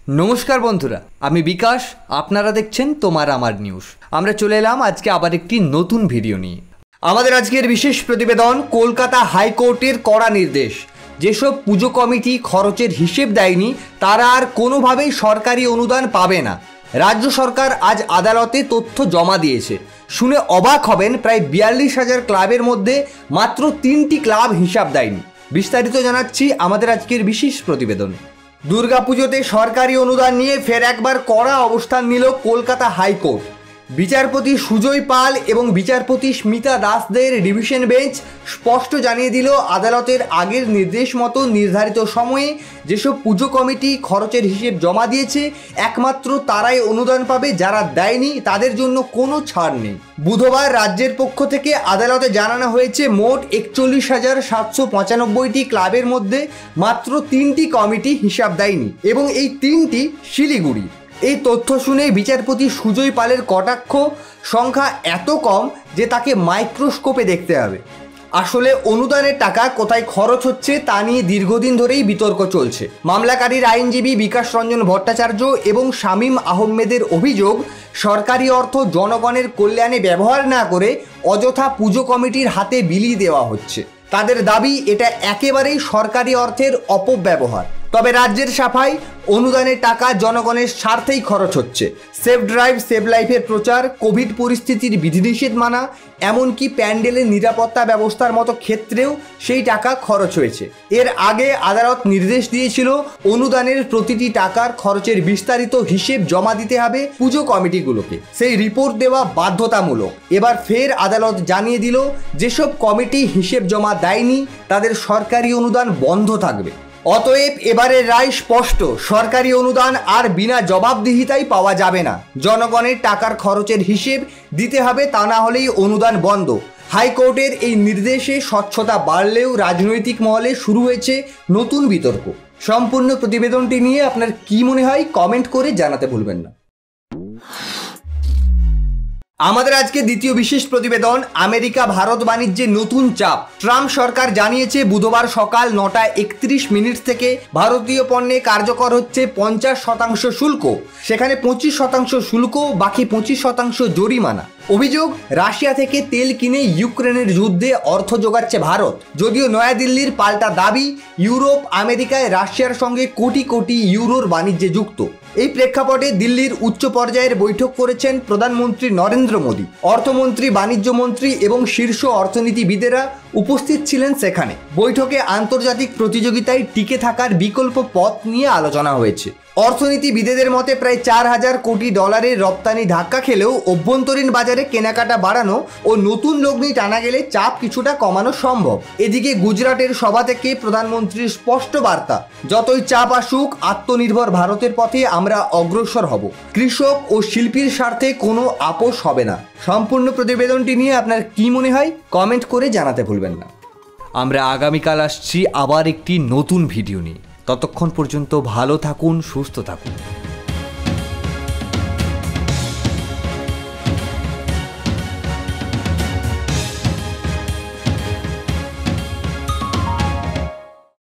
নমস্কার বন্ধুরা, আমি বিকাশ। আপনারা দেখছেন তোমার আমার নিউজ। আমরা চলে এলাম আজকে আবার একটি নতুন ভিডিও নিয়ে। আমাদের আজকের বিশেষ প্রতিবেদন কলকাতা হাইকোর্টের কড়া নির্দেশ। যেসব পুজো কমিটি খরচের হিসেব দেয়নি তারা আর কোনোভাবেই সরকারি অনুদান পাবে না। রাজ্য সরকার আজ আদালতে তথ্য জমা দিয়েছে। শুনে অবাক হবেন, প্রায় 42,000 ক্লাবের মধ্যে মাত্র 3টি ক্লাব হিসাব দেয়নি। বিস্তারিত জানাচ্ছি আমাদের আজকের বিশেষ প্রতিবেদনে। দুর্গাপুজোতে সরকারি অনুদান নিয়ে ফের একবার কড়া অবস্থান নিল কলকাতা হাইকোর্ট। বিচারপতি সুজয় পাল এবং বিচারপতি স্মিতা দাসদের ডিভিশন বেঞ্চ স্পষ্ট জানিয়ে দিল, আদালতের আগের নির্দেশ মতো নির্ধারিত সময়ে যেসব পুজো কমিটি খরচের হিসেব জমা দিয়েছে একমাত্র তারাই অনুদান পাবে, যারা দেয়নি তাদের জন্য কোনো ছাড় নেই। বুধবার রাজ্যের পক্ষ থেকে আদালতে জানানো হয়েছে, মোট 41,795টি ক্লাবের মধ্যে মাত্র 3টি কমিটি হিসাব দেয়নি এবং এই 3টি শিলিগুড়ি। এই তথ্য শুনে বিচারপতি সুজয় পালের কটাক্ষ, সংখ্যা এত কম যে তাকে মাইক্রোস্কোপে দেখতে হবে। আসলে অনুদানের টাকা কোথায় খরচ হচ্ছে তা নিয়ে দীর্ঘদিন ধরেই বিতর্ক চলছে। মামলাকারীর আইনজীবী বিকাশ রঞ্জন ভট্টাচার্য এবং শামীম আহমেদের অভিযোগ, সরকারি অর্থ জনগণের কল্যাণে ব্যবহার না করে অযথা পুজো কমিটির হাতে বিলিয়ে দেওয়া হচ্ছে। তাদের দাবি, এটা একেবারেই সরকারি অর্থের অপব্যবহার। তবে রাজ্যের সাফাই, অনুদানের টাকা জনগণের স্বার্থেই খরচ হচ্ছে। সেভ ড্রাইভ সেভ লাইফের প্রচার, কোভিড পরিস্থিতির বিধিনিষেধ মানা, এমনকি প্যান্ডেলের নিরাপত্তা ব্যবস্থার মতো ক্ষেত্রেও সেই টাকা খরচ হয়েছে। এর আগে আদালত নির্দেশ দিয়েছিল, অনুদানের প্রতিটি টাকার খরচের বিস্তারিত হিসেব জমা দিতে হবে পুজো কমিটিগুলোকে। সেই রিপোর্ট দেওয়া বাধ্যতামূলক। এবার ফের আদালত জানিয়ে দিল, যেসব কমিটি হিসেব জমা দেয়নি তাদের সরকারি অনুদান বন্ধ থাকবে। অতএব এবারের রায় স্পষ্ট, সরকারি অনুদান আর বিনা জবাবদিহিতাই পাওয়া যাবে না। জনগণের টাকার খরচের হিসেব দিতে হবে, তা না হলেই অনুদান বন্ধ। হাইকোর্টের এই নির্দেশে স্বচ্ছতা বাড়লেও রাজনৈতিক মহলে শুরু হয়েছে নতুন বিতর্ক। সম্পূর্ণ প্রতিবেদনটি নিয়ে আপনার কি মনে হয় কমেন্ট করে জানাতে ভুলবেন না। আমাদের আজকে দ্বিতীয় বিশেষ প্রতিবেদন, আমেরিকা ভারত বাণিজ্যে নতুন চাপ। ট্রাম্প সরকার জানিয়েছে, বুধবার সকাল 9:31 থেকে ভারতীয় পণ্যে কার্যকর হচ্ছে 50% শুল্ক। সেখানে 25% শুল্ক, বাকি 25% জরিমানা। অভিযোগ, রাশিয়া থেকে তেল কিনে ইউক্রেনের যুদ্ধে অর্থ জোগাচ্ছে ভারত। যদিও নয়াদিল্লির পাল্টা দাবি, ইউরোপ আমেরিকায় রাশিয়ার সঙ্গে কোটি কোটি ইউরোর বাণিজ্যে যুক্ত। এই প্রেক্ষাপটে দিল্লির উচ্চ পর্যায়ের বৈঠক করেছেন প্রধানমন্ত্রী নরেন্দ্র মোদী। অর্থমন্ত্রী, বাণিজ্য মন্ত্রী এবং শীর্ষ অর্থনীতিবিদেরা উপস্থিত ছিলেন সেখানে। বৈঠকে আন্তর্জাতিক প্রতিযোগিতায় টিকে থাকার বিকল্প পথ নিয়ে আলোচনা হয়েছে। অর্থনীতিবিদেদের মতে প্রায় $4,000 কোটি রপ্তানি ধাক্কা খেলেও অভ্যন্তরীণ বাজারে কেনাকাটা বাড়ানো ও নতুন লগ্নি টানা গেলে চাপ কিছুটা কমানো সম্ভব। এদিকে গুজরাটের সভা থেকে প্রধানমন্ত্রীর স্পষ্ট বার্তা, যতই চাপ আসুক আত্মনির্ভর ভারতের পথে আমরা অগ্রসর হব। কৃষক ও শিল্পীর স্বার্থে কোনো আপোষ হবে না। সম্পূর্ণ প্রতিবেদনটি নিয়ে আপনার কি মনে হয় কমেন্ট করে জানাতে ভুলবেন না। আমরা আগামীকাল আসছি আবার একটি নতুন ভিডিও নিয়ে। ততক্ষণ পর্যন্ত ভালো থাকুন, সুস্থ থাকুন।